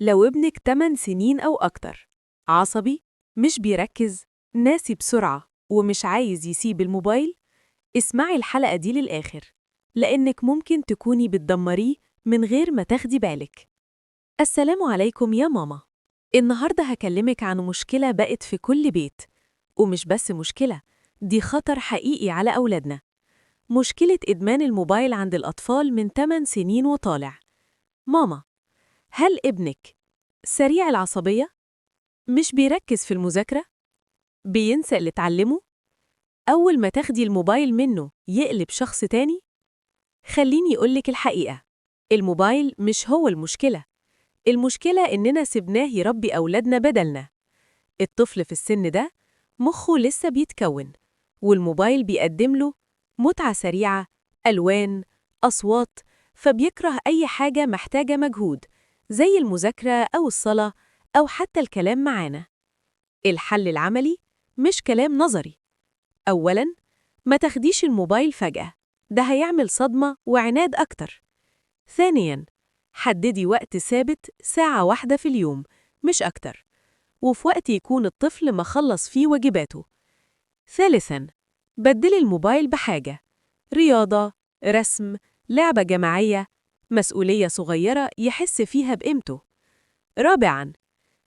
لو ابنك 8 سنين أو أكتر، عصبي، مش بيركز، ناسي بسرعة ومش عايز يسيب الموبايل، اسمعي الحلقة دي للآخر، لأنك ممكن تكوني بتدمريه من غير ما تاخدي بالك. السلام عليكم يا ماما. النهاردة هكلمك عن مشكلة بقت في كل بيت، ومش بس مشكلة، دي خطر حقيقي على أولادنا. مشكلة إدمان الموبايل عند الأطفال من 8 سنين وطالع. ماما، هل ابنك سريع العصبية؟ مش بيركز في المذاكرة؟ بينسى اللي اتعلمه؟ أول ما تاخدي الموبايل منه يقلب شخص تاني؟ خليني يقولك الحقيقة، الموبايل مش هو المشكلة. المشكلة إننا سبناه يربي أولادنا بدلنا. الطفل في السن ده مخه لسه بيتكون، والموبايل بيقدم له متعة سريعة، ألوان، أصوات، فبيكره أي حاجة محتاجة مجهود، زي المذاكرة أو الصلاة أو حتى الكلام معانا. الحل العملي مش كلام نظري. أولاً، ما تاخديش الموبايل فجأة، ده هيعمل صدمة وعناد أكتر. ثانياً، حددي وقت ثابت، ساعة واحدة في اليوم، مش أكتر، وفي وقت يكون الطفل مخلص فيه واجباته. ثالثاً، بدلي الموبايل بحاجة، رياضة، رسم، لعبة جماعية، مسؤولية صغيرة يحس فيها بقيمته. رابعاً،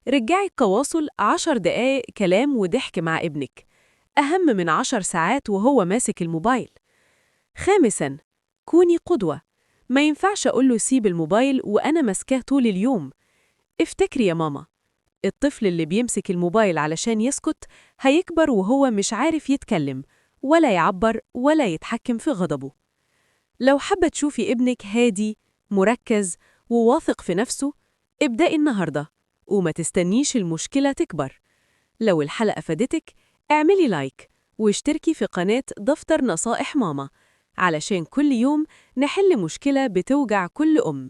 رجعي التواصل 10 دقايق كلام وضحك مع ابنك، أهم من 10 ساعات وهو ماسك الموبايل. خامساً، كوني قدوة، ما ينفعش أقوله سيب الموبايل وأنا ماسكاه طول اليوم. افتكري يا ماما، الطفل اللي بيمسك الموبايل علشان يسكت هيكبر وهو مش عارف يتكلم ولا يعبر ولا يتحكم في غضبه. لو حابة تشوفي ابنك هادي، مركز، وواثق في نفسه، ابدأي النهاردة وما تستنيش المشكلة تكبر. لو الحلقة فادتك، اعملي لايك واشتركي في قناة دفتر نصائح ماما، علشان كل يوم نحل مشكلة بتوجع كل أم.